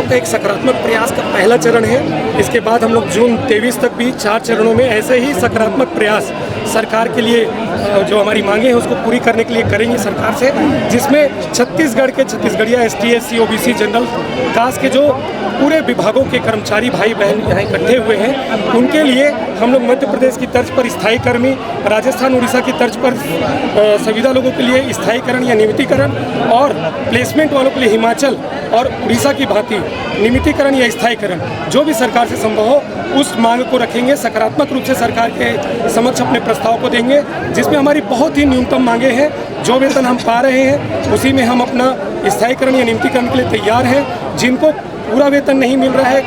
लोग का एक सकारात्मक प्रयास का पहला चरण है। इसके बाद हम लोग जून 23 तक भी 4 चरणों में ऐसे ही सकारात्मक प्रयास सरकार के लिए जो हमारी मांगे हैं उसको पूरी करने के लिए करेंगे सरकार से, जिसमें छत्तीसगढ़ के छत्तीसगढ़िया ST SC OBC general caste के जो पूरे विभागों के कर्मचारी भाई बहन यहाँ इकट्ठे हुए हैं उनके लिए हम लोग मध्य प्रदेश की तर्ज पर स्थायी कर्मी, राजस्थान उड़ीसा की तर्ज पर संविदा लोगों के लिए स्थायीकरण या नियमितीकरण और प्लेसमेंट वालों के लिए हिमाचल और उड़ीसा की भांति नियमितीकरण या स्थायीकरण जो भी सरकार से संभव हो उस मांग को रखेंगे। सकारात्मक रूप से सरकार के समक्ष अपने प्रस्ताव को देंगे, जिसमें हमारी बहुत ही न्यूनतम मांगे हैं। जो वेतन हम पा रहे हैं उसी में हम अपना स्थायीकरण या नियमितीकरण के लिए तैयार हैं। जिनको पूरा वेतन नहीं मिल रहा है,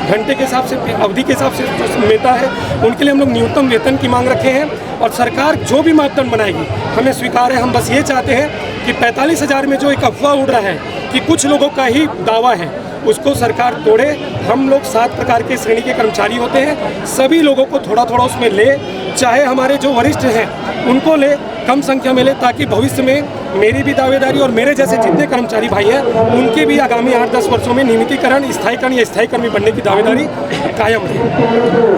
घंटे के हिसाब से, अवधि के हिसाब से जो मिलता है, उनके लिए हम लोग न्यूनतम वेतन की मांग रखे हैं और सरकार जो भी मापदंड बनाएगी हमें स्वीकार है। हम बस ये चाहते हैं कि 45,000 में जो एक अफवाह उड़ रहा है कि कुछ लोगों का ही दावा है उसको सरकार तोड़े। हम लोग 7 प्रकार के श्रेणी के कर्मचारी होते हैं, सभी लोगों को थोड़ा थोड़ा उसमें ले, चाहे हमारे जो वरिष्ठ हैं उनको ले, कम संख्या में ले, ताकि भविष्य में मेरी भी दावेदारी और मेरे जैसे जितने कर्मचारी भाई हैं उनके भी आगामी 8-10 वर्षों में नियमितीकरण, स्थायीकरण या स्थायी कर्मी बनने की दावेदारी कायम रहे।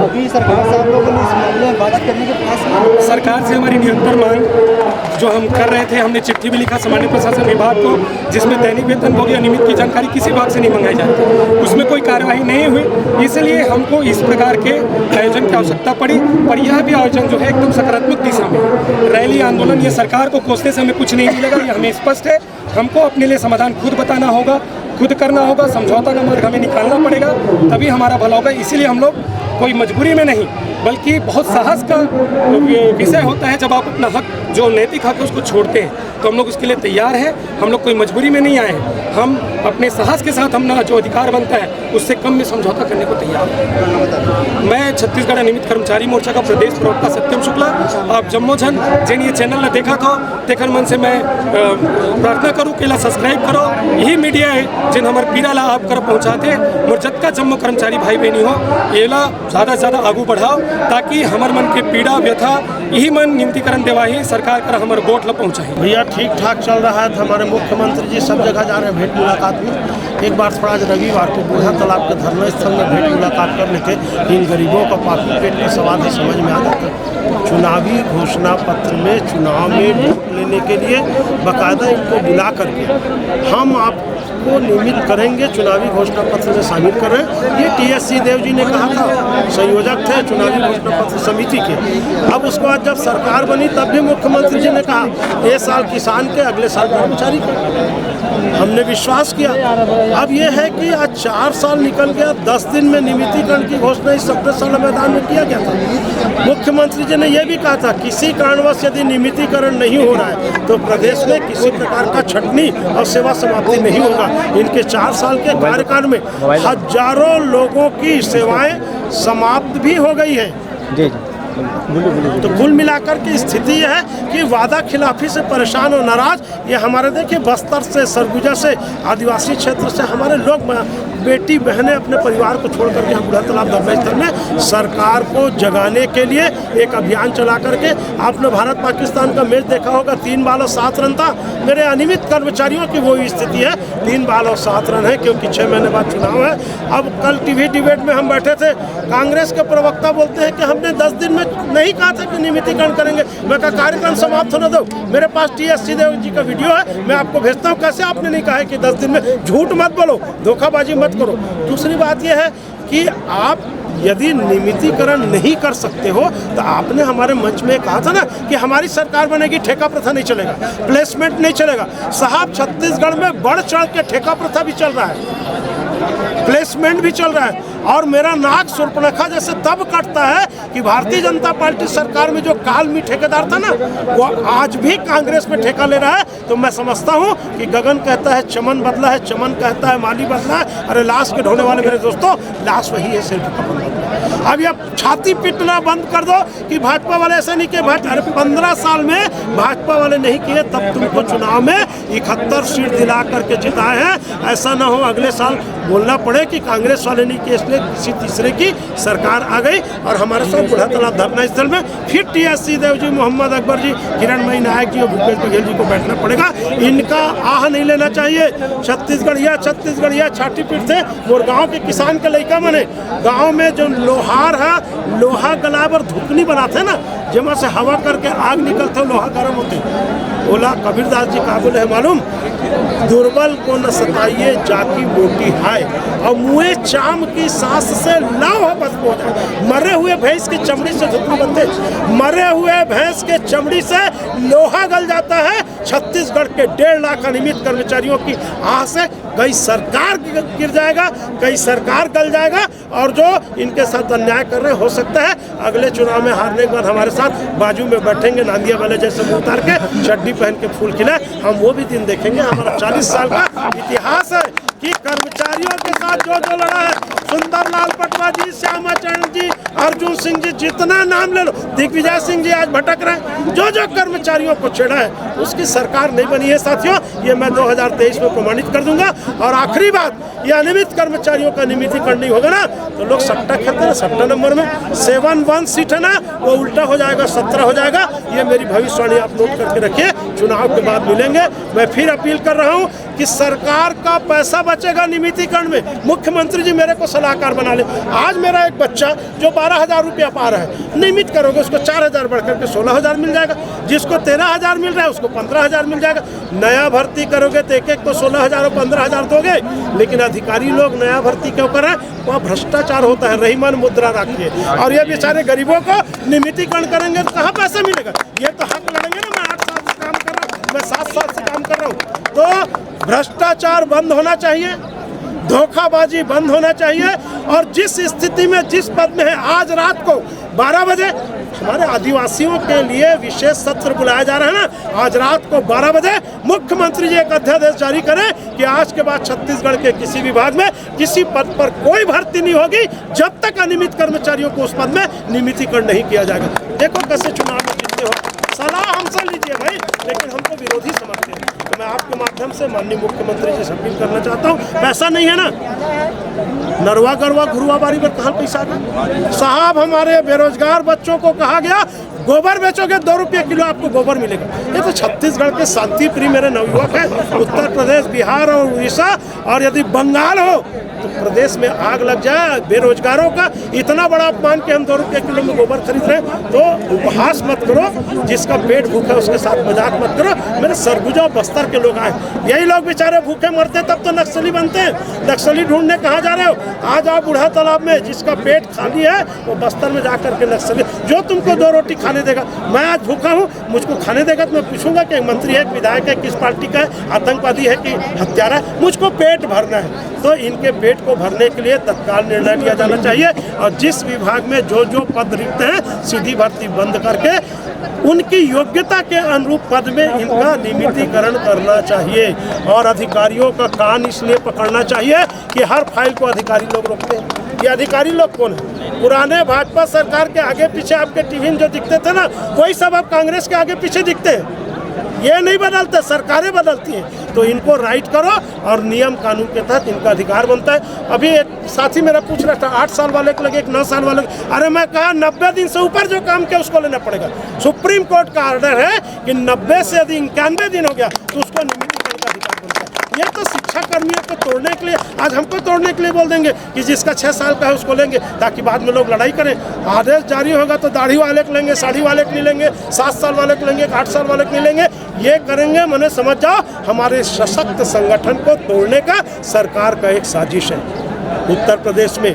अभी सरकार से आप लोगों ने इस मामले में बातचीत करने के पास सरकार से हमारी निरंतर मांग जो हम कर रहे थे, हमने चिट्ठी भी लिखा सामान्य प्रशासन विभाग को, जिसमें दैनिक वेतन भोग या नियमित की जानकारी किसी भाग से नहीं मंगाई जाती, उसमें कोई कार्यवाही नहीं हुई। इसलिए हमको इस प्रकार के आयोजन की आवश्यकता पड़ी। पर यह भी आयोजन जो है एकदम सकारात्मक दिशा में, रैली आंदोलन ये सरकार को कोसने से हमें कुछ नहीं मिलेगा, ये हमें स्पष्ट है। हमको अपने लिए समाधान खुद बताना होगा, खुद करना होगा, समझौता का मार्ग हमें निकालना पड़ेगा, तभी हमारा भला होगा। इसीलिए हम लोग कोई मजबूरी में नहीं बल्कि बहुत साहस का विषय होता है जब आप अपना हक, जो नैतिक हक है, उसको छोड़ते हैं, तो हम लोग उसके लिए तैयार हैं। हम लोग कोई मजबूरी में नहीं आए हैं, हम अपने साहस के साथ अपना जो अधिकार बनता है उससे कम में समझौता करने को तैयार हैं। मैं छत्तीसगढ़ निमित्त कर्मचारी मोर्चा का प्रदेश प्रवक्ता सत्यम शुक्ला। आप जम्मो जन जिन ये चैनल ने देखा तो तेखर मन से मैं प्रार्थना करूँ कि सब्सक्राइब करो। यही मीडिया है जिन हमारे पीड़ा ला आप कर पहुँचाते मोर जतका जम्मो कर्मचारी भाई बहनी हो एला ज़्यादा से ज़्यादा आगू बढ़ाओ, ताकि हमार मन के पीड़ा व्यथा यही मन नियमितीकरण देवाही सरकार कर हमारे वोट ला पहुँचाए। भैया ठीक ठाक चल रहा है। हमारे मुख्यमंत्री जी सब जगह जा रहे हैं भेंट मुलाकात में। एक बार थोड़ा रविवार को बूढ़ा तालाब के धरना स्थल में भेंट मुलाकात कर लेते, इन गरीबों का पापी पेट का सवाल ही समझ में आ जाता। चुनावी घोषणा पत्र में चुनाव में वोट लेने के लिए बाकायदा इनको बुला करके हम आपको नियमित करेंगे, चुनावी घोषणा पत्र में शामिल कर रहे हैं। ये TSC देव जी ने कहा था, संयोजक थे चुनावी घोषणा पत्र समिति के। अब उसके बाद जब सरकार बनी तब भी मुख्यमंत्री जी ने कहा ये साल किसान के, अगले साल कर्मचारी के। हमने विश्वास किया। अब ये है कि आज 4 साल निकल गया, 10 दिन में नियमितीकरण की घोषणा इस 17 साल मैदान में किया गया था। मुख्यमंत्री जी ने यह भी कहा था किसी कारणवश यदि नियमितीकरण नहीं हो रहा है तो प्रदेश में किसी प्रकार का छटनी और सेवा समाप्ति नहीं होगा। इनके 4 साल के कार्यकाल में हजारों लोगों की सेवाएं समाप्त भी हो गई है। जी तो कुल मिलाकर की स्थिति यह है कि वादा खिलाफी से परेशान और नाराज ये हमारे देखिए बस्तर से, सरगुजा से, आदिवासी क्षेत्र से हमारे लोग, बेटी बहनें अपने परिवार को छोड़ करके हम बूढ़ा तालाब धरना स्थल में सरकार को जगाने के लिए एक अभियान चला करके। आपने भारत पाकिस्तान का मैच देखा होगा, 3 बॉल और 7 रन था। मेरे अनियमित कर्मचारियों की वो स्थिति है, 3 बॉल और 7 रन है, क्योंकि 6 महीने बाद चुनाव है। अब कल TV डिबेट में हम बैठे थे, कांग्रेस के प्रवक्ता बोलते हैं कि हमने 10 दिन में नहीं कहा था कि नियमितीकरण करेंगे। मैं कहा कार्यक्रम समाप्त होने दो, मेरे पास TSC देव जी का वीडियो है, मैं आपको भेजता हूँ। कैसे आपने नहीं कहा है कि 10 दिन में? झूठ मत बोलो, धोखाबाजी मत करो। दूसरी बात यह है कि आप यदि नियमितीकरण नहीं कर सकते हो तो आपने हमारे मंच में कहा था ना कि हमारी सरकार बनेगी ठेका प्रथा नहीं चलेगा, प्लेसमेंट नहीं चलेगा। साहब छत्तीसगढ़ में बढ़ चढ़ के ठेका प्रथा भी चल रहा है, प्लेसमेंट भी चल रहा है। और मेरा नाक सुर्पणखा जैसे तब कटता है कि भारतीय जनता पार्टी सरकार में जो कालमी ठेकेदार था ना, वो आज भी कांग्रेस में ठेका ले रहा है। तो मैं समझता हूँ कि गगन कहता है चमन बदला है, चमन कहता है माली बदला है। अरे लाश के ढोने वाले मेरे दोस्तों, लाश वही है, सिर्फ कफन बदला है। अब ये छाती पीटना बंद कर दो कि भाजपा वाले ऐसे नहीं किए। अरे 15 साल में भाजपा वाले नहीं किए, तब तुमको चुनाव में 71 सीट दिला करके जिताए हैं। ऐसा ना हो अगले साल बोलना पड़े कि कांग्रेस वाले नहीं किए, इसलिए किसी तीसरे की सरकार आ गई और हमारे साथ बूढ़ा तालाब धरना स्थल में फिर टीएस देव जी, मोहम्मद अकबर जी, किरणमयी नायक जी और भूपेश बघेल जी को बैठना पड़ेगा। इनका आह नहीं लेना चाहिए। छत्तीसगढ़ या छाती पीट थे और गाँव के किसान के लड़का बने। गाँव में जो लोहार है, लोहा गलाब और धुकनी बनाते ना, जमा से हवा करके आग निकलते, लोहा गर्म होते। बोला कबीरदास जी का बोले है मालूम, दुर्बल को न सताइए जाकी मोटी है, और मुँह चाम की सांस से लाव है बस हो जाए। मरे हुए भैंस की चमड़ी से धुकनी बनते, मरे हुए भैंस के चमड़ी से लोहा गल जाता है। छत्तीसगढ़ के 1.5 लाख अनियमित कर्मचारियों की आह से कई सरकार गिर जाएगा, कई सरकार गल जाएगा, और जो इनके साथ अन्याय कर रहे हो सकता है अगले चुनाव में हारने के बाद हमारे साथ बाजू में बैठेंगे, नांदिया वाले जैसे मुँह उतार के चड्डी पहन के फूल खिला, हम वो भी दिन देखेंगे। हमारा 40 साल का इतिहास है कि कर्मचारियों के साथ जो जो लड़ा है, सुंदरलाल पटवा जी, श्यामाचरण जी, अर्जुन सिंह जी, जितना नाम ले लो, दिग्विजय सिंह जी आज भटक रहे हैं, जो जो कर्मचारियों को छेड़ा है उसकी सरकार नहीं बनी है साथियों। ये मैं 2023 में प्रमाणित कर दूंगा। और आखिरी बात, ये अनियमित कर्मचारियों का नियमितीकरण नहीं होगा ना तो लोग सट्टा खेलते हैं, सट्टा नंबर में 7-1 सीट है ना, वो उल्टा हो जाएगा, 17 हो जाएगा। ये मेरी भविष्यवाणी आप नोट करके रखिए, चुनाव के बाद मिलेंगे। मैं फिर अपील कर रहा हूँ कि सरकार का पैसा बचेगा नियमितीकरण में। मुख्यमंत्री जी मेरे को सलाहकार बना ले। आज मेरा एक बच्चा जो 12,000 रुपया पा रहा है, नियमित करोगे उसको 4,000 बढ़कर के 16,000 मिल जाएगा। जिसको 13,000 मिल रहा है उसको 15,000 मिल जाएगा। नया भर्ती करोगे तो एक को 16,000 और 15,000 दोगे, लेकिन अधिकारी लोग नया भर्ती क्यों कर रहे हैं? वहाँ भ्रष्टाचार होता है। रहीमन मुद्रा रखिए, और ये बेचारे गरीबों को नियमितीकरण करेंगे तो कहाँ पैसा मिलेगा? ये तो हक लड़ेंगे ना। मैं 8 साल से काम कर रहा हूँ, मैं 7 साल से काम कर रहा हूँ। तो भ्रष्टाचार बंद होना चाहिए, धोखाबाजी बंद होना चाहिए, और जिस स्थिति में जिस पद में है, आज रात को 12 बजे हमारे आदिवासियों के लिए विशेष सत्र बुलाया जा रहा है ना, आज रात को 12 बजे मुख्यमंत्री जी एक अध्यादेश जारी करें कि आज के बाद छत्तीसगढ़ के किसी विभाग में किसी पद पर कोई भर्ती नहीं होगी जब तक अनियमित कर्मचारियों को उस पद में नियमितीकरण नहीं किया जाएगा। देखो कैसे चुनाव में जीतते हो। सलाह हमसे लीजिए भाई, लेकिन हमको विरोधी समझते हैं। तो मैं आपके माध्यम से माननीय मुख्यमंत्री जी से अपील करना चाहता हूँ, पैसा नहीं है ना, नरवा गरवा घुरवा बारी पर कहाँ पैसा था साहब? हमारे बेरोजगार बच्चों को कहा गया गोबर बेचोगे 2 रुपये किलो आपको गोबर मिलेगा। ये तो छत्तीसगढ़ के शांति प्रिय मेरे नवयुवक हैं। उत्तर प्रदेश, बिहार और उड़ीसा और यदि बंगाल हो तो प्रदेश में आग लग जाए। बेरोजगारों का इतना बड़ा अपमान कि हम 2 रुपये किलो में गोबर खरीद रहे हैं। तो उपहास मत करो, जिसका पेट भूखा है उसके साथ मजाक मत करो। मेरे सरगुजा बस्तर के लोग आए, यही लोग बेचारे भूखे मरते तब तो नक्सली बनते हैं। नक्सली ढूंढने कहाँ जा रहे हो? आज आप बूढ़ा तालाब में, जिसका पेट खाली है वो बस्तर में जा करके नक्सली, जो तुमको 2 रोटी खाने देगा। मैं आज भूखा हूँ, मुझको खाने देगा तो मैं पूछूंगा कि मंत्री है, विधायक है, किस पार्टी का है, आतंकवादी है कि हत्यारा है? मुझको पेट भरना है। तो इनके पेट को भरने के लिए तत्काल निर्णय लिया जाना चाहिए, और जिस विभाग में जो जो पद रिक्त हैं सीधी भर्ती बंद करके उनकी योग्यता के अनुरूप पद में इनका नियमितीकरण करना चाहिए। और अधिकारियों का कान इसलिए पकड़ना चाहिए कि हर फाइल को अधिकारी लोग रोकते हैं। ये अधिकारी लोग कौन है? पुराने भाजपा सरकार के आगे पीछे आपके टीवी में जो दिखते थे ना, वही सब अब कांग्रेस के आगे पीछे दिखते हैं। ये नहीं बदलते, सरकारें बदलती हैं। तो इनको राइट करो और नियम कानून के तहत इनका अधिकार बनता है। अभी एक साथी मेरा पूछ रहा था 8 साल वाले को लगे, 9 साल वाले, अरे मैं कहा 90 दिन से ऊपर जो काम किया उसको लेना पड़ेगा। सुप्रीम कोर्ट का ऑर्डर है कि 90 से यदि 91 दिन हो गया तो उसको नियमितीकरण का अधिकार बनता है। ये तो शिक्षा कर्मियों को तोड़ने के लिए, आज हमको तोड़ने के लिए बोल देंगे कि जिसका 6 साल का है उसको लेंगे, ताकि बाद में लोग लड़ाई करें। आदेश जारी होगा तो दाढ़ी वाले को लेंगे, साड़ी वाले को नहीं लेंगे, 7 साल वाले को लेंगे, 8 साल वाले को नहीं लेंगे। ये करेंगे, मैंने समझ जाओ हमारे सशक्त संगठन को तोड़ने का सरकार का एक साजिश है। उत्तर प्रदेश में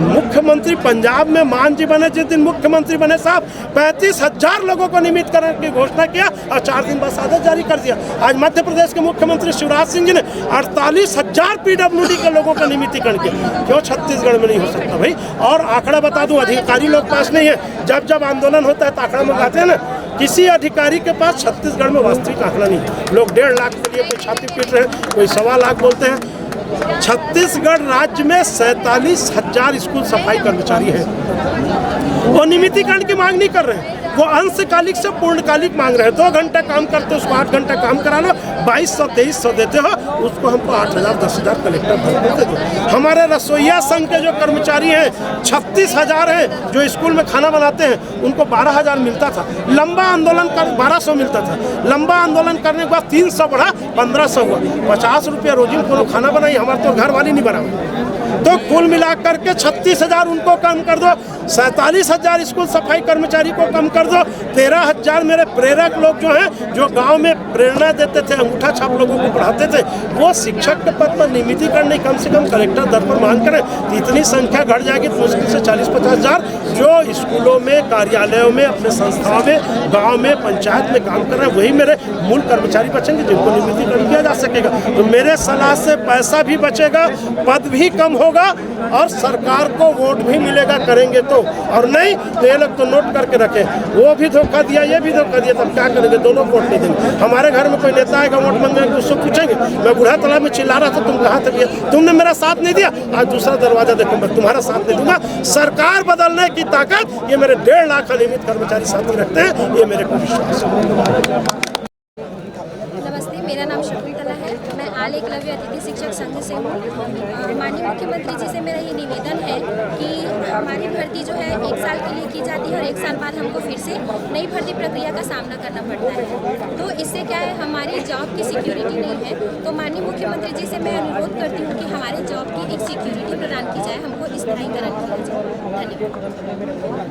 मुख्यमंत्री, पंजाब में मान जी बने, जिस दिन मुख्यमंत्री बने साहब 35,000 लोगों को नियमितीकरण की घोषणा किया और 4 दिन बाद आदेश जारी कर दिया। आज मध्य प्रदेश के मुख्यमंत्री शिवराज सिंह जी ने 48,000 PWD के लोगों का नियमितीकरण किया। क्यों छत्तीसगढ़ में नहीं हो सकता भाई? और आंकड़ा बता दूं, अधिकारी लोग पास नहीं है। जब जब आंदोलन होता है तो आंकड़ा मंगाते हैं ना, किसी अधिकारी के पास छत्तीसगढ़ में वास्तविक आंकड़ा नहीं है। लोग 1.5 लाख के लिए कोई छाती पीट रहे हैं, कोई 1.25 लाख बोलते हैं। छत्तीसगढ़ राज्य में 47,000 स्कूल सफाई कर्मचारी हैं। वो नियमितीकरण की मांग नहीं कर रहे हैं, वो अंशकालिक से पूर्णकालिक मांग रहे हैं। 2 घंटा काम करते उसको 8 घंटा काम कराना, 2200-2300 देते हो, उसको हमको 8,000 10,000 कलेक्टर भर देते थे। हमारे रसोईया संघ के जो कर्मचारी हैं 36,000 हैं, जो स्कूल में खाना बनाते हैं, उनको 12,000 मिलता था। लंबा आंदोलन कर 1200 मिलता था। लंबा आंदोलन करने के बाद 300 बढ़ा, 1500 हुआ। 50 रुपया रोजी में कोनो खाना बनाई, हमारे तो घर वाली नहीं बना। तो कुल मिलाकर के 36,000 उनको कम कर दो, 47,000 स्कूल सफाई कर्मचारी को कम कर दो, 13,000 मेरे प्रेरक लोग जो हैं, जो गांव में प्रेरणा देते थे, अंगूठा छाप लोगों को पढ़ाते थे, वो शिक्षक के पद पर नियमितीकरण नहीं, कम से कम कलेक्टर दर पर मांग करें। तो इतनी संख्या घट जाएगी तो मुश्किल से 40-50 हज़ार जो स्कूलों में, कार्यालयों में, अपने संस्थाओं में, गाँव में, पंचायत में काम कर रहे हैं, वही मेरे मूल कर्मचारी बचेंगे जिनको नियमितीकरण किया जा सकेगा। तो मेरे सलाह से पैसा भी बचेगा, पद भी कम होगा और सरकार को वोट भी मिलेगा, करेंगे तो। और नहीं तो ये लोग तो नोट करके रखे, वो भी धोखा दिया, ये भी धोखा दिया, तब क्या करेंगे? दोनों वोट नहीं देंगे। हमारे घर में कोई नेता आएगा वोट मांगेंगे, उससे पूछेंगे मैं बूढ़ा तालाब में चिल्ला रहा था, तुम कहाँ तक गए? तुमने मेरा साथ नहीं दिया, आज दूसरा दरवाजा देखो, मैं तुम्हारा साथ नहीं दूंगा। सरकार बदलने की ताकत ये मेरे 1.5 लाख नियमित कर्मचारी साथी रखते हैं, ये मेरे को विश्वास है। नमस्ते, मेरा नाम शकुंतला है। मैं आल एकलव्य अतिथि शिक्षक संघ से हूँ। माननीय मुख्यमंत्री जी से मेरा ये निवेदन है कि हमारी भर्ती जो है 1 साल के लिए की जाती है और 1 साल बाद हमको फिर से नई भर्ती प्रक्रिया का सामना करना पड़ता है। तो इससे क्या है, हमारी जॉब की सिक्योरिटी नहीं है। तो माननीय मुख्यमंत्री जी से मैं अनुरोध करती हूँ कि हमारे जॉब की एक सिक्योरिटी प्रदान की जाए, हमको स्थायीकरण किया जाए। धन्यवाद।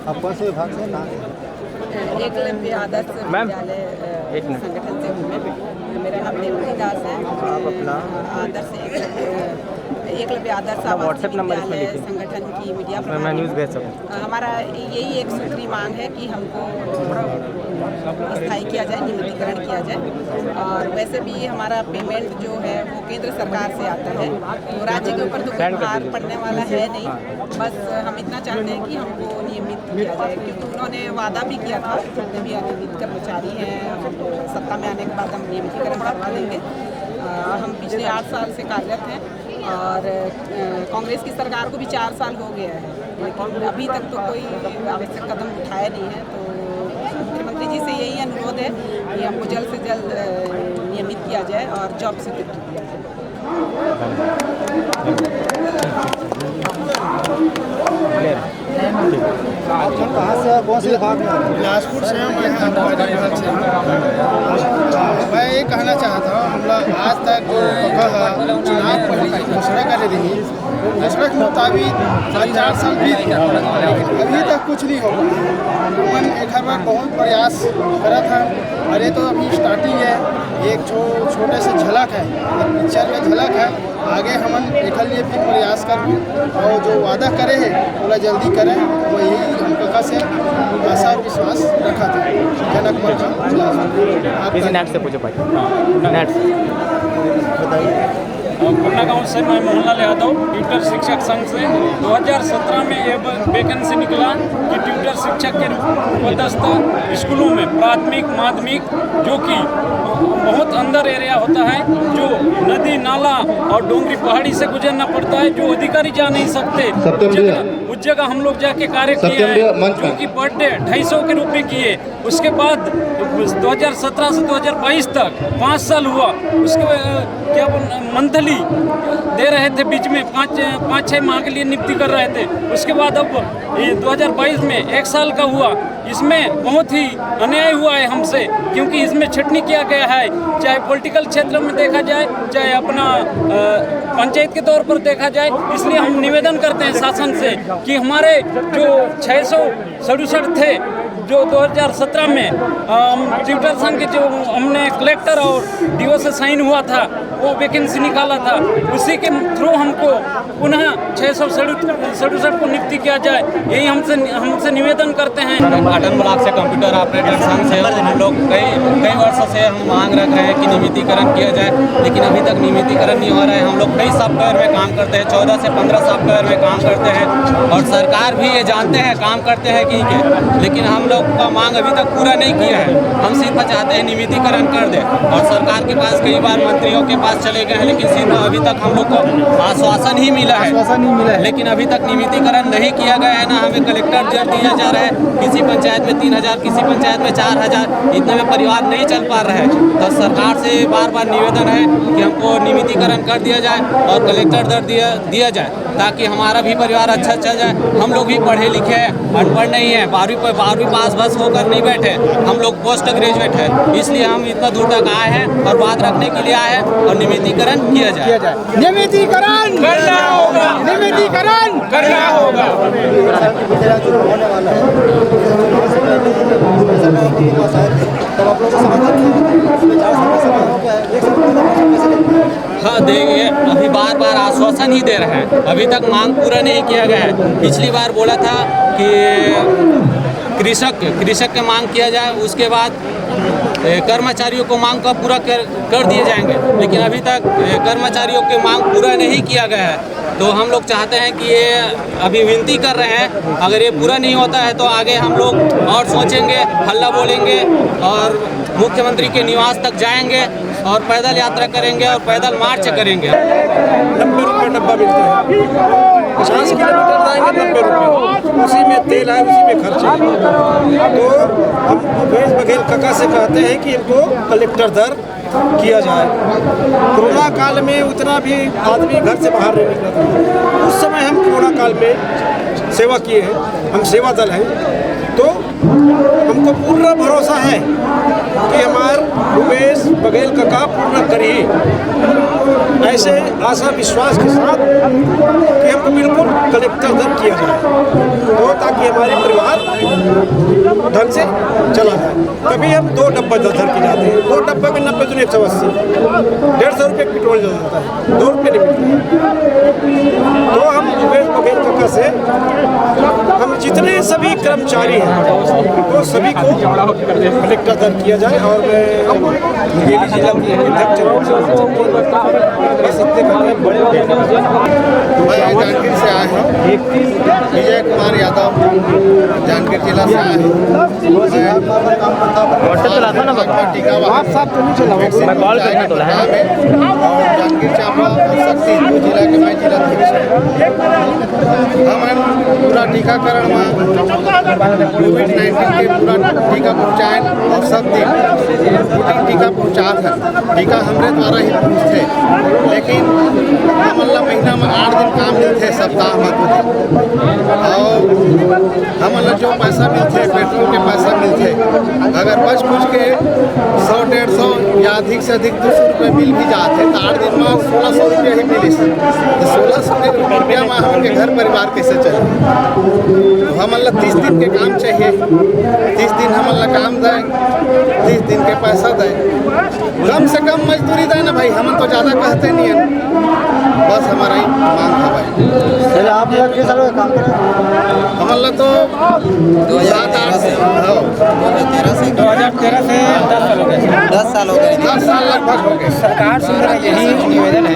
आप कौन से विभाग से? एकलव्य आदर्श विद्यालय संगठन से हूँ मैं। मेरा नाम देवती दास है। एकलव्य आदर्श आवासीय विद्यालय संगठन की मीडिया मैं न्यूज़ भेज सकूँ। हमारा यही एक सूत्री मांग है कि हमको स्थायी किया जाए, नियमितीकरण किया जाए। और वैसे भी हमारा पेमेंट जो है वो केंद्र सरकार से आता है, तो राज्य के ऊपर तो कोई भार पड़ने वाला है नहीं। बस हम इतना चाहते हैं कि हमको नियमित किया जाए, क्योंकि उन्होंने वादा भी किया था, जितने भी अनियमित कर्मचारी हैं सत्ता में आने के बाद हम नियमितीकरण करवा देंगे। हम पिछले 8 साल से कार्यरत हैं और कांग्रेस की सरकार को भी 4 साल हो गया है, लेकिन अभी तक तो कोई आवश्यक कदम उठाया नहीं है। तो मुख्यमंत्री जी से यही अनुरोध है कि हमको जल्द से जल्द नियमित किया जाए और जॉब सिक्योरिटी दिया जाए। कहाँ से, कौन से विभाग में? बिलासपुर से हम मैं ये कहना चाहता हूँ, हम लोग आज तक चुनाव पहले घोषणा कर रही, घोषणा के मुताबिक 4 साल बीत गया, अभी तक कुछ नहीं हो पाया। हम एक हर बार बहुत प्रयास करा था, अरे तो अभी स्टार्टिंग है, एक छोटे से झलक है, एक पिक्चर का झलक है। आगे हम एक लिए फिर प्रयास कर और जो वादा करे हैं थोड़ा जल्दी करें, वही हम कका से आशा और विश्वास रखा था। जनक किसी नेट से पूछो भाई, नेट बताइए। अपना गांव से मैं मोहनलाल यादव, ट्यूटर शिक्षक संघ से 2017 में ये वैकेंसी निकला कि ट्यूटर शिक्षक के पदस्थ स्कूलों में प्राथमिक माध्यमिक, जो कि बहुत अंदर एरिया होता है, जो नदी नाला और डोंगरी पहाड़ी से गुजरना पड़ता है, जो अधिकारी जा नहीं सकते, उस जगह हम लोग जाके कार्य किए हैं, जो कि पर डे 250 के रूप में किए। उसके बाद 2017 से 2022 तक 5 साल हुआ। उसके क्या मंथली दे रहे थे, बीच में 5-6 माह के लिए नियुक्ति कर रहे थे। उसके बाद अब ये 2022 में 1 साल का हुआ। इसमें बहुत ही अन्याय हुआ है हमसे, क्योंकि इसमें छटनी किया गया है, चाहे पॉलिटिकल क्षेत्र में देखा जाए, चाहे अपना पंचायत के तौर पर देखा जाए। इसलिए हम निवेदन करते हैं शासन से कि हमारे जो 667 थे, जो 2017 में ट्यूटर संघ के जो हमने कलेक्टर और डीओ से साइन हुआ था, वो वैकेंसी निकाला था, उसी के थ्रू हमको पुनः 667 को नियुक्ति किया जाए, यही हमसे निवेदन करते हैं। पाटन ब्लॉक से कंप्यूटर ऑपरेटर संघ से हम लोग कई वर्षों से हम मांग रख रहे हैं कि नियमितीकरण किया जाए, लेकिन अभी तक नियमितीकरण नहीं हो रहा है। हम लोग कई सॉफ्टवेयर में काम करते हैं, 14 से 15 सॉफ्टवेयर में काम करते हैं, और सरकार भी ये जानते हैं काम करते हैं कि लेकिन हम हम लोग का मांग अभी तक पूरा नहीं किया है। हम सिर्फ चाहते हैं नियमितीकरण कर दे, और सरकार के पास कई बार मंत्रियों के पास चले गए हैं, लेकिन सिर्फ अभी तक हम लोग को आश्वासन ही मिला है, लेकिन अभी तक नियमितीकरण नहीं किया गया है। ना हमें कलेक्टर जर दिया जा रहा है, किसी पंचायत में 3000, किसी पंचायत में 4000, इतने में परिवार नहीं चल पा रहा है। तो सरकार से बार बार निवेदन है कि हमको नियमितीकरण कर दिया जाए और कलेक्टर दर दिया जाए, ताकि हमारा भी परिवार अच्छा चल जाए। हम लोग भी पढ़े लिखे हैं, अनपढ़ नहीं है, 12वीं पास बस होकर नहीं बैठे, हम लोग पोस्ट ग्रेजुएट है। इसलिए हम इतना दूर तक आए हैं और बात रखने के लिए आए हैं, और नियमितीकरण किया जाए। नियमितीकरण करना होगा, नियमितीकरण करना होगा। हाँ देखिए, अभी बार बार आश्वासन ही दे रहे हैं, अभी तक मांग पूरा नहीं किया गया है। पिछली बार बोला था कि कृषक के मांग किया जाए, उसके बाद कर्मचारियों को मांग का पूरा कर दिए जाएंगे, लेकिन अभी तक कर्मचारियों की मांग पूरा नहीं किया गया है। तो हम लोग चाहते हैं कि ये अभी विनती कर रहे हैं, अगर ये पूरा नहीं होता है तो आगे हम लोग और सोचेंगे, हल्ला बोलेंगे और मुख्यमंत्री के निवास तक जाएंगे और पैदल यात्रा करेंगे और पैदल मार्च करेंगे। 90 रुपये डब्बा मिलता है, 50 किलोमीटर जाएंगे 90 रुपये, उसी में तेल है, उसी में खर्च है। तो हम भूपेश बघेल काका से कहते हैं कि इनको कलेक्टर दर किया जाए। कोरोना काल में उतना भी आदमी घर से बाहर नहीं निकला था, उस समय हम कोरोना काल में सेवा किए हैं, हम सेवा दल हैं। तो हमको पूरा भरोसा है कि हमारे भूपेश बघेल काका पूर्ण करिए, ऐसे आशा विश्वास के साथ कि हमको बिल्कुल कलेक्टर दर किया जाए, तो ताकि हमारे परिवार ढंग से चला जाए। कभी हम 2 डब्बा धर के जाते हैं, 2 डब्बा में 90 दूनी 180, 150 रुपये पेट्रोल जल जाता है, 2 रुपये नहीं मिलता। तो हम भूपेश बघेल काका से हम जितने सभी कर्मचारी हैं तो सभी को कलेक्टर दर किया जाए। और मैं मुंगेली जिला के अध्यक्ष बस इतने मैं जांजगीर से आया हूँ, विजय कुमार यादव जांजगीर जिला से आए हैं। और जांजगीर चांपा और शक्ति 2 जिला के मैं जिलाध्यक्ष हूँ। हम पूरा टीकाकरण में कोविड-19 के पूरा टीका पहुँचाएँ और सब टीका पहुँचात है। टीका हमारे द्वारा ही पहुँचते, लेकिन हम महीना में 8 दिन काम मिलते, सप्ताह में 2 दिन, और हम जो पैसा मिलते, पेट्रोल के पैसा मिलते, अगर बच कुछ के 100-150 या अधिक से अधिक 200 रुपये मिल भी जाते तो 8 दिन में 1600 रुपये ही मिली। तो 1600 रुपया में हमारे घर परिवार कैसे चले? तो हम 30 दिन के काम चाहिए, 30 दिन हम काम दें, 30 दिन के पैसा दें, कम से कम मजदूरी दें ना भाई, हम तो ज़्यादा कहते नहीं हैं, बस हमारा ही मांग है भाई। आप लोग किस तरह काम करें? हमारा तो 7-8 से 2013 से 10 साल हो गए, 10 साल लगभग हो गए। सरकार से मेरा यही निवेदन है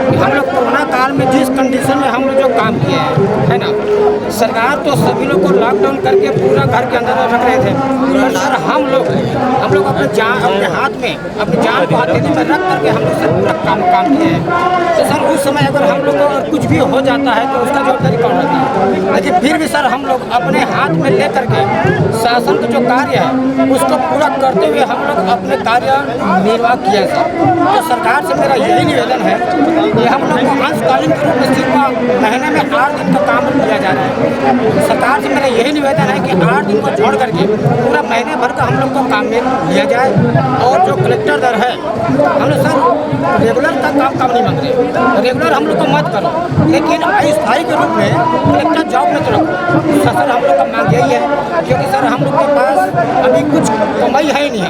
कि हम लोग कोरोना काल में जिस कंडीशन में हम लोग जो काम किए हैं, है ना, सरकार तो सभी लोग को लॉकडाउन करके पूरा घर के अंदर रख रहे थे, और सर हम लोग अपने हाथ में अपनी जान को हथेली में रख करके हम लोग सर पूरा काम किए हैं। तो सर उस समय अगर हम लोग को अगर कुछ भी हो जाता है तो उसका जवाबदारी कौन रहता है? लेकिन फिर भी सर हम लोग अपने हाथ में ले करके शासन का जो कार्य है उसको पूरा करते हुए हम लोग अपने कार्य निर्वाह किया सर। तो सरकार से मेरा यही निवेदन है कि हम लोग को अंशकालीन के रूप में सिर्फ महीने में 8 दिन का काम किया जा रहा है। सरकार से मेरा यही निवेदन है कि 8 दिन को छोड़ करके पूरा महीने भर का हम लोग को काम में लिया जाए। और जो कलेक्टर दर है, हम लोग सर रेगुलर का काम नहीं मांग रहे, रेगुलर हम लोग को मत करो, लेकिन अस्थायी के रूप में कलेक्टर जॉब में तो रखो। सर हम लोग का मांग यही है, क्योंकि सर हम लोग के पास अभी कुछ कमाई है ही नहीं है।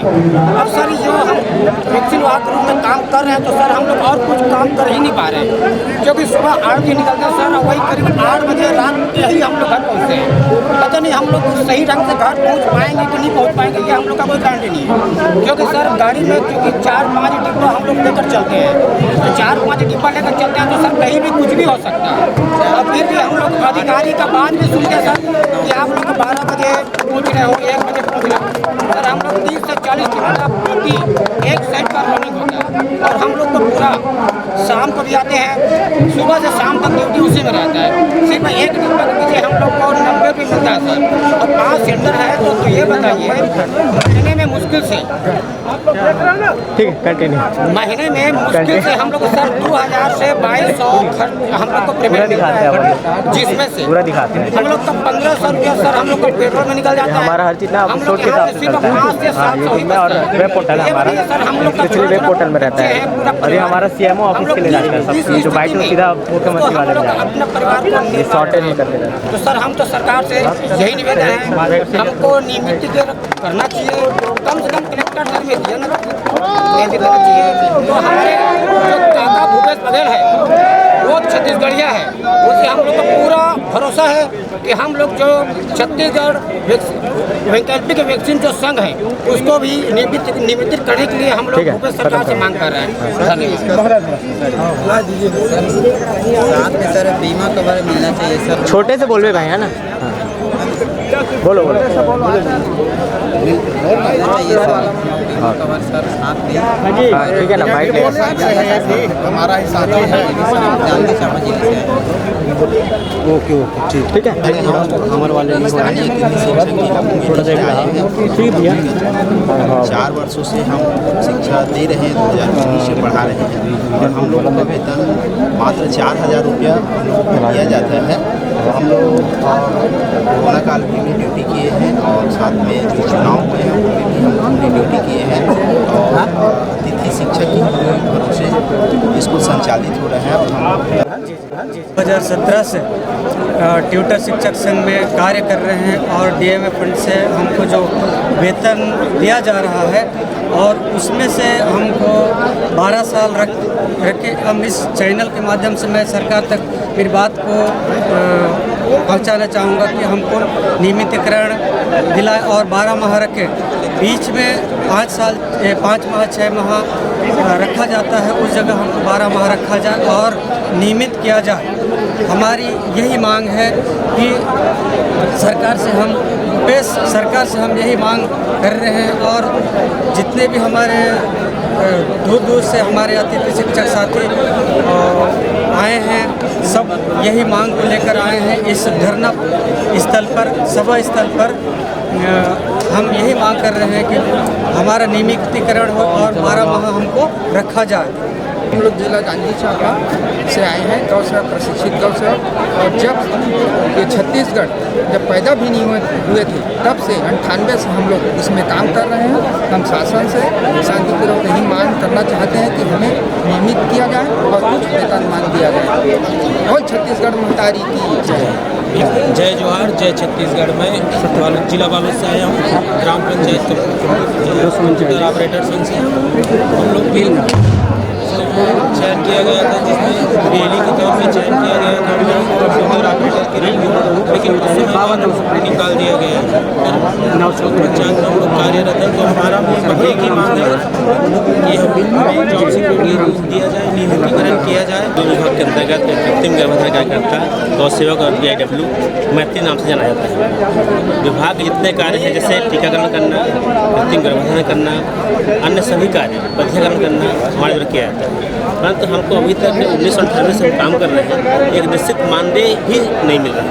अब सर जो हम वैक्सीन वाहक के रूप में काम कर रहे हैं तो सर हम लोग और कुछ काम कर ही नहीं पा रहे हैं, क्योंकि सुबह 8 बजे निकलते हैं सर, वही करीब 8 बजे रात में ही हम लोग घर पहुँचते हैं। पता नहीं हम लोग सही ढंग से घर पहुँच पाएंगे कि नहीं पहुँच पाएंगे, ये हम लोग का कोई गारंटी नहीं है। क्योंकि सर गाड़ी में क्योंकि 4-5 डिब्बा हम लोग लेकर चलते हैं, तो 4-5 डिब्बा लेकर चलते हैं तो सर कहीं भी कुछ भी हो सकता है। अब फिर भी हम लोग अधिकारी का बात भी सुनते सर कि आप लोग 12 बजे पहुँच रहे हो, 1 बजे पहुँच रहे हो। सर हम लोग 30 से 40 किलोमीटर प्रति एक साइड पर रनिंग होता है और हम लोग को पूरा शाम को भी आते हैं, सुबह से शाम तक ड्यूटी उसी में रहता है। सिर्फ 1 डिब्बा के पीछे हम लोग को 90 भी मिलता है सर, और 5 सिलेंडर है तो ये बताइए महीने में मुश्किल से, ठीक है कंटिन्यू, महीने में मुश्किल से हम लोग सर 2000 से 2200 खर्च हम लोग को पेमेंट मिलता है, जिसमें से पूरा दिखाते हैं हम लोग का 1500 रुपया सर हम लोग को पेट्रोल में निकल जाता है। हमारा हर चीज़ ना हम छोटे लोग यहाँ से सिर्फ 5 से 700 ही और वेब पोर्टल है हमारा, सर हम लोग का इसलिए वेब पोर्टल में रहता है। और ये हमारा CMO ऑफिस के लिए जाता है, सब जो बाइक में सीधा मुख्यमंत्री वाले में जाता अपने परिवार को शॉर्टेज नहीं करते रहते। तो सर हम तो सरकार से यही निवेदन है, हमको नियमित करना चाहिए, कम से कम कलेक्टर सर में देना चाहिए। तो हमारे जो काका भूपेश बघेल है वो छत्तीसगढ़िया है, उससे हम लोग को पूरा भरोसा है कि हम लोग जो छत्तीसगढ़ वैकल्पिक वैक्सीन जो संघ है उसको भी नियमित करने के लिए हम लोग भूपेश सरकार से मांग कर रहे हैं। धन्यवाद। साथ में सर बीमा कवर मिलना चाहिए सर, छोटे से बोल रहे भाई है ना, बोलो बोलो ठीक है ना भाई, हमारा ही साथी है। ओके ठीक है, हमारे वाले थोड़ा ठीक भैया। 4 वर्षों से हम शिक्षा दे रहे हैं, 2019 से पढ़ा रहे हैं और हम लोगों का वेतन मात्र 4000 रुपया दिया जाता है। हम लोग कोरोना काल में ड्यूटी किए हैं और साथ में जो चुनाव हुए हैं उनमें भी हम लोगों ने ड्यूटी किए हैं और अतिथि शिक्षक की भरोसे स्कूल संचालित हो रहे हैं। 2017 से ट्यूटर शिक्षक संघ में कार्य कर रहे हैं और DMA फंड से हमको जो वेतन दिया जा रहा है और उसमें से हमको 12 साल रख के हम इस चैनल के माध्यम से मैं सरकार तक मेरी बात को पहुंचाना चाहूँगा कि हमको नियमितीकरण दिलाए और 12 माह रखे। बीच में 5 माह 6 माह रखा जाता है, उस जगह हमको 12 माह रखा जाए और नियमित किया जाए। हमारी यही मांग है कि सरकार से हम यही मांग कर रहे हैं और जितने भी हमारे दूर दूर से हमारे अतिथि शिक्षक साथी आए हैं सब यही मांग को लेकर आए हैं। इस धरना स्थल पर, सभा स्थल पर हम यही मांग कर रहे हैं कि हमारा नियमितीकरण हो और 12 माह हमको रखा जाए। हम लोग जिला जांजगीर चांपा से आए हैं, गौ सेवक, प्रशिक्षित गौ सेवक। और जब ये छत्तीसगढ़ जब पैदा भी नहीं हुए थे तब से 98 से हम लोग इसमें काम कर रहे हैं। हम शासन से शांतिपूर्वक यही मांग करना चाहते हैं कि हमें नियमित किया जाए और कुछ वेतनमान दिया जाए। और छत्तीसगढ़ महतारी की जय जोहार, जय छत्तीसगढ़। में जिला बालोद से आया हूँ, ग्राम पंचायत कंप्यूटर ऑपरेटर संघ से। हम लोग बिल चयन किया गया था जिसमें रैली के तौर पर चयन किया गया था कंप्यूटर ऑपरेटर के लिए, लेकिन उससे निकाल दिया गया और पंचायत में हम लोग कार्यरत हैं। तो हमारा एक ही मांग है कि हमें जॉब सिक्योरिटी दिया जाए, नियमितीकरण किया जाए। दो विभाग के अंतर्गत कृत्रिम गर्भधारण कार्यकर्ता, गौ सेवक और BIW मैत्री नाम से जाना जाता है। विभाग के जितने कार्य हैं जैसे टीकाकरण करना, कृत्रिम गर्भधारण करना, अन्य सभी कार्य पंजीकरण करना हमारे द्वारा किया जाता है। परंतु हमको अभी तक 1998 से हम काम कर रहे हैं, एक निश्चित मानदेय ही नहीं मिल रहा है।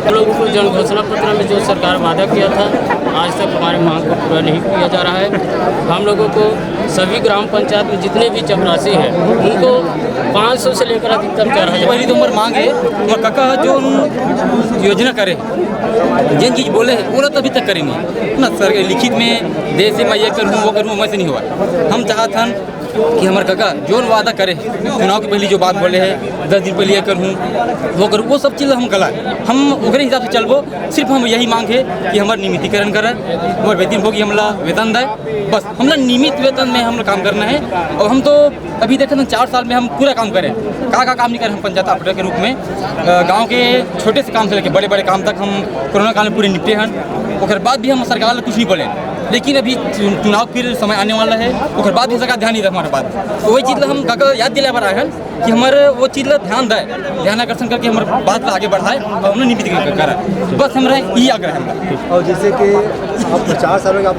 हम लोगों को जन घोषणा पत्र में जो सरकार वादा किया था आज तक हमारे मांग को पूरा नहीं किया जा रहा है। हम लोगों को सभी ग्राम पंचायत में जितने भी चपरासी हैं उनको 500 से लेकर अधिकतम 4000 पहली तो उम्र मांगे तो काका जो योजना करे जिन चीज़ बोले बोला तो अभी तक करेंगे ना सर। लिखित में दे से मैं ये करूँ वो करूँ वैसे नहीं हुआ। हम चाहते हैं कि हमारे काका जो वादा करे चुनाव के पहले जो बात बोले है 10 दिन पहले करूँ वो करूँ, वो सब चीज़ हम कला हम ओकरे हिसाब से चलबो। सिर्फ हम यही मांग है कि हमारे नियमितीकरण करे, हमारे वेतन होगी हमला वेतन दे, बस हमला नियमित वेतन में हम काम करना है। और हम तो अभी देखे ना 4 साल में हम पूरा काम करें, का काम नहीं करें। हम पंचायत ऑपरेटर के रूप में गांव के छोटे से काम से लेकर बड़े बड़े काम तक हम कोरोना काल में पूरे निपटे हैं। उसके बाद भी हम सरकार कुछ नहीं बोले, लेकिन अभी चुनाव फिर समय आने वाला है, उसके बाद भी सरकार ध्यान नहीं दे हमारे बात। तो वही चीज़ हम काका याद दिला रहा है कि हमारे वो चीज़ ध्यान दे, ध्यान आकर्षण करके हमारे बात आगे बढ़ाए और हमने नियमित करें, बस हमारा यही आग्रह है। और जैसे कि आप 4 सालों का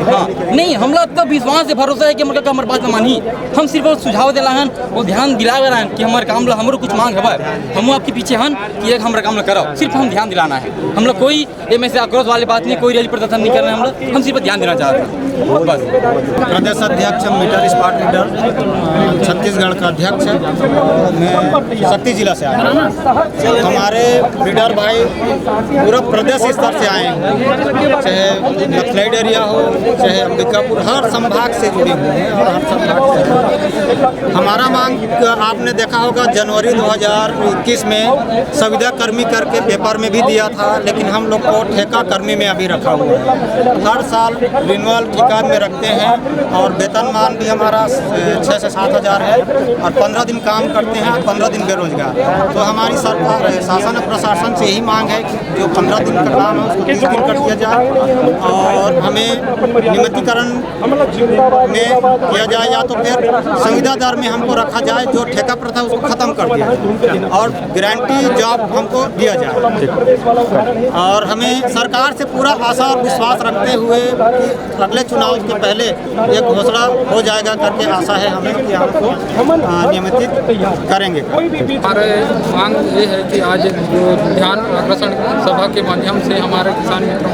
हाँ नहीं, हम लोग तो विश्वास से भरोसा है कि हमारे हमारे बात मानी। हम सिर्फ सुझाव दिला हन, वो ध्यान दिला रहे हैं कि हमारे काम हमारे कुछ मांग है, हम आपके पीछे हन कि एक हमारा काम कराओ। सिर्फ हम ध्यान दिलाना है, हम लोग कोई में से आक्रोश वाली बात नहीं, कोई रैली प्रदर्शन नहीं कर रहे हैं। हम सिर्फ ध्यान देना चाहते हैं बस। प्रदेश अध्यक्ष मीटर स्पॉट लीडर छत्तीसगढ़ का अध्यक्ष है, मैं शक्ति जिला से आया हूँ। हमारे लीडर भाई पूरा प्रदेश स्तर से आए हैं, चाहे नक्सलाइड एरिया हो चाहे अंबिकापुर, हर संभाग से जुड़े हुए हैं और हर संभाग से। हमारा मांग आपने देखा होगा जनवरी 2021 में संविदा कर्मी करके पेपर में भी दिया था, लेकिन हम लोग को ठेका कर्मी में अभी रखा हुआ है। हर साल रिन्यूअल ठेका में रखते हैं और वेतनमान भी हमारा 6 से 7 हज़ार है और 15 दिन काम करते हैं, 15 दिन बेरोजगार। तो हमारी सरकार शासन प्रशासन से यही मांग है कि जो 15 दिन का काम है उसको 30 दिन कर दिया जाए और हमें नियमितीकरण में किया जाए, या तो फिर संविदा दर में हमको रखा जाए, जो ठेका प्रथा उसको ख़त्म कर दिया जाए और गारंटी जॉब हमको दिया जाए। और हमें सरकार से पूरा आशा और विश्वास रखते हुए कि अगले चुनाव के पहले ये घोषणा हो जाएगा करके आशा है हमें कि हमको नियमित करेंगे। हमारे मांग ये है कि आज जो ध्यान आकर्षण सभा के माध्यम से हमारे किसान मित्रों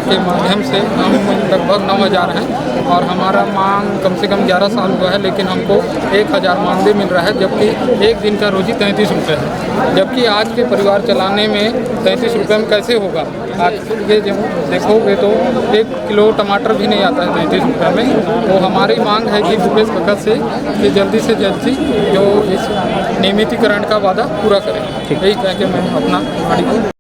के माध्यम से हम लगभग 9 हज़ार हैं और हमारा मांग कम से कम 11 साल हुआ है, लेकिन हमको 1,000 मानदेय मिल रहा है, जबकि एक दिन का रोजी 33 रुपये है। जबकि आज के परिवार चलाने में 33 रुपये में कैसे होगा? आज ये देखोगे तो 1 किलो टमाटर भी नहीं आता है 33 रुपये में। तो हमारी मांग है कि भूपेश भगत से कि जल्दी से जल्दी जो इस नियमितीकरण का वादा पूरा करें। यही कह के मैं अपना